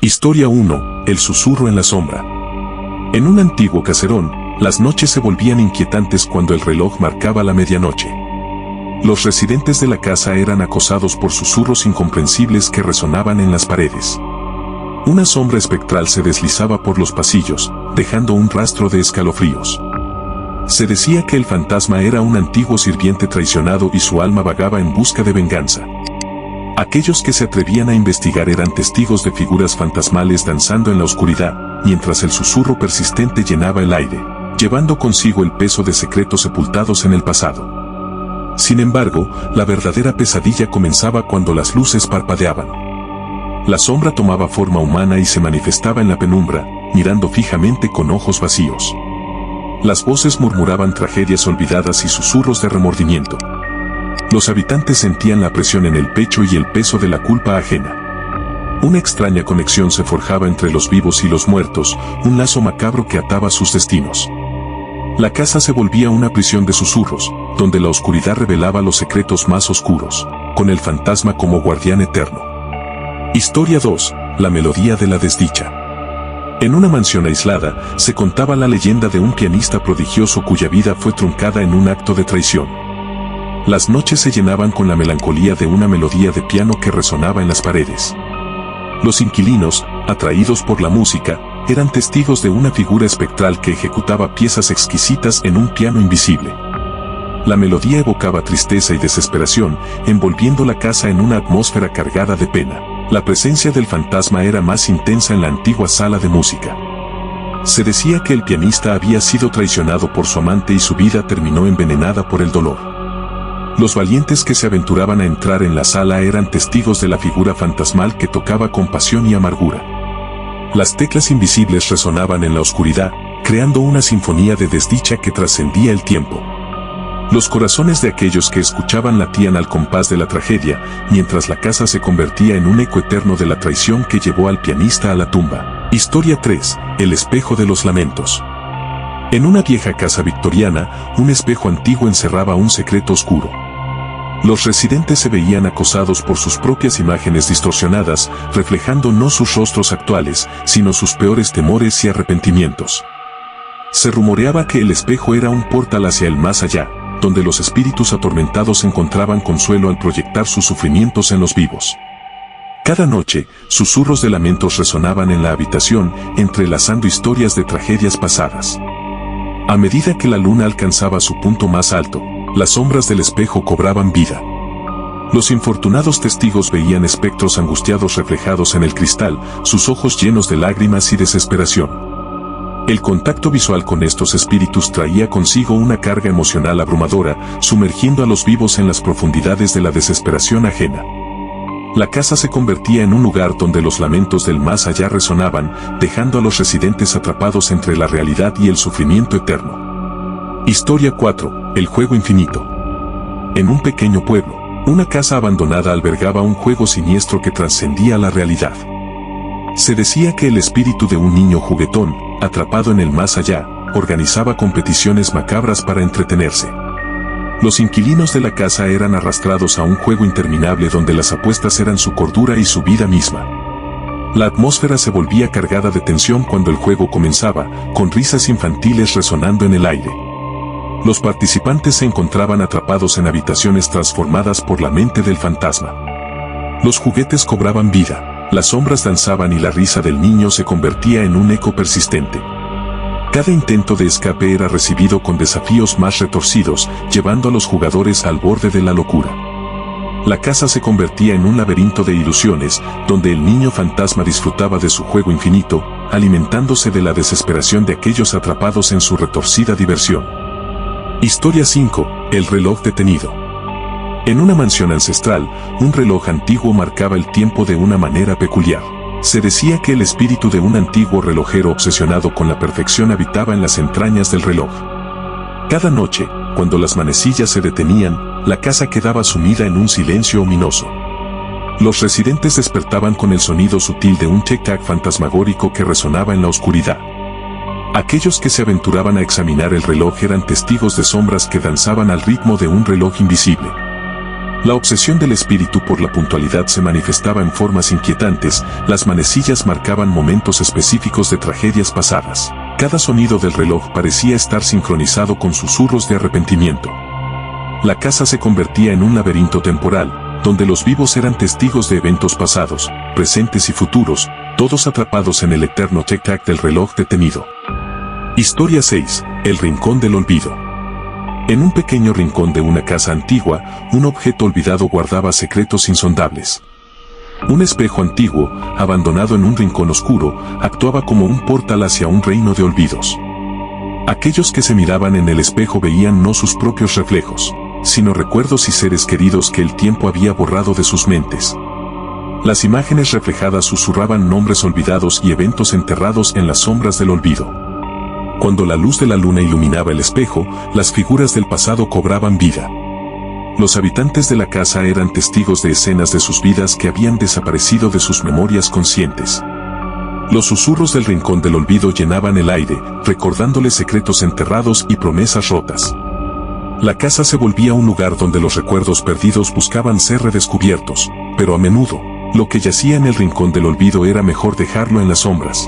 Historia 1. El susurro en la sombra. En un antiguo caserón, las noches se volvían inquietantes cuando el reloj marcaba la medianoche. Los residentes de la casa eran acosados por susurros incomprensibles que resonaban en las paredes. Una sombra espectral se deslizaba por los pasillos, dejando un rastro de escalofríos. Se decía que el fantasma era un antiguo sirviente traicionado y su alma vagaba en busca de venganza. Aquellos que se atrevían a investigar eran testigos de figuras fantasmales danzando en la oscuridad, mientras el susurro persistente llenaba el aire, llevando consigo el peso de secretos sepultados en el pasado. Sin embargo, la verdadera pesadilla comenzaba cuando las luces parpadeaban. La sombra tomaba forma humana y se manifestaba en la penumbra, mirando fijamente con ojos vacíos. Las voces murmuraban tragedias olvidadas y susurros de remordimiento. Los habitantes sentían la presión en el pecho y el peso de la culpa ajena. Una extraña conexión se forjaba entre los vivos y los muertos, un lazo macabro que ataba sus destinos. La casa se volvía una prisión de susurros, donde la oscuridad revelaba los secretos más oscuros, con el fantasma como guardián eterno. Historia 2. La melodía de la desdicha. En una mansión aislada, se contaba la leyenda de un pianista prodigioso cuya vida fue truncada en un acto de traición. Las noches se llenaban con la melancolía de una melodía de piano que resonaba en las paredes. Los inquilinos, atraídos por la música, eran testigos de una figura espectral que ejecutaba piezas exquisitas en un piano invisible. La melodía evocaba tristeza y desesperación, envolviendo la casa en una atmósfera cargada de pena. La presencia del fantasma era más intensa en la antigua sala de música. Se decía que el pianista había sido traicionado por su amante y su vida terminó envenenada por el dolor. Los valientes que se aventuraban a entrar en la sala eran testigos de la figura fantasmal que tocaba con pasión y amargura. Las teclas invisibles resonaban en la oscuridad, creando una sinfonía de desdicha que trascendía el tiempo. Los corazones de aquellos que escuchaban latían al compás de la tragedia, mientras la casa se convertía en un eco eterno de la traición que llevó al pianista a la tumba. Historia 3. El espejo de los lamentos. En una vieja casa victoriana, un espejo antiguo encerraba un secreto oscuro. Los residentes se veían acosados por sus propias imágenes distorsionadas, reflejando no sus rostros actuales, sino sus peores temores y arrepentimientos. Se rumoreaba que el espejo era un portal hacia el más allá, donde los espíritus atormentados encontraban consuelo al proyectar sus sufrimientos en los vivos. Cada noche, susurros de lamentos resonaban en la habitación, entrelazando historias de tragedias pasadas. A medida que la luna alcanzaba su punto más alto, las sombras del espejo cobraban vida. Los infortunados testigos veían espectros angustiados reflejados en el cristal, sus ojos llenos de lágrimas y desesperación. El contacto visual con estos espíritus traía consigo una carga emocional abrumadora, sumergiendo a los vivos en las profundidades de la desesperación ajena. La casa se convertía en un lugar donde los lamentos del más allá resonaban, dejando a los residentes atrapados entre la realidad y el sufrimiento eterno. Historia 4. El juego infinito. En un pequeño pueblo, una casa abandonada albergaba un juego siniestro que trascendía la realidad. Se decía que el espíritu de un niño juguetón, atrapado en el más allá, organizaba competiciones macabras para entretenerse. Los inquilinos de la casa eran arrastrados a un juego interminable donde las apuestas eran su cordura y su vida misma. La atmósfera se volvía cargada de tensión cuando el juego comenzaba, con risas infantiles resonando en el aire. Los participantes se encontraban atrapados en habitaciones transformadas por la mente del fantasma. Los juguetes cobraban vida, las sombras danzaban y la risa del niño se convertía en un eco persistente. Cada intento de escape era recibido con desafíos más retorcidos, llevando a los jugadores al borde de la locura. La casa se convertía en un laberinto de ilusiones, donde el niño fantasma disfrutaba de su juego infinito, alimentándose de la desesperación de aquellos atrapados en su retorcida diversión. Historia 5. El reloj detenido. En una mansión ancestral, un reloj antiguo marcaba el tiempo de una manera peculiar. Se decía que el espíritu de un antiguo relojero obsesionado con la perfección habitaba en las entrañas del reloj. Cada noche, cuando las manecillas se detenían, la casa quedaba sumida en un silencio ominoso. Los residentes despertaban con el sonido sutil de un tic-tac fantasmagórico que resonaba en la oscuridad. Aquellos que se aventuraban a examinar el reloj eran testigos de sombras que danzaban al ritmo de un reloj invisible. La obsesión del espíritu por la puntualidad se manifestaba en formas inquietantes, las manecillas marcaban momentos específicos de tragedias pasadas. Cada sonido del reloj parecía estar sincronizado con susurros de arrepentimiento. La casa se convertía en un laberinto temporal, donde los vivos eran testigos de eventos pasados, presentes y futuros, todos atrapados en el eterno tic-tac del reloj detenido. Historia 6. El rincón del olvido. En un pequeño rincón de una casa antigua, un objeto olvidado guardaba secretos insondables. Un espejo antiguo, abandonado en un rincón oscuro, actuaba como un portal hacia un reino de olvidos. Aquellos que se miraban en el espejo veían no sus propios reflejos, sino recuerdos y seres queridos que el tiempo había borrado de sus mentes. Las imágenes reflejadas susurraban nombres olvidados y eventos enterrados en las sombras del olvido. Cuando la luz de la luna iluminaba el espejo, las figuras del pasado cobraban vida. Los habitantes de la casa eran testigos de escenas de sus vidas que habían desaparecido de sus memorias conscientes. Los susurros del rincón del olvido llenaban el aire, recordándoles secretos enterrados y promesas rotas. La casa se volvía un lugar donde los recuerdos perdidos buscaban ser redescubiertos, pero a menudo, lo que yacía en el rincón del olvido era mejor dejarlo en las sombras.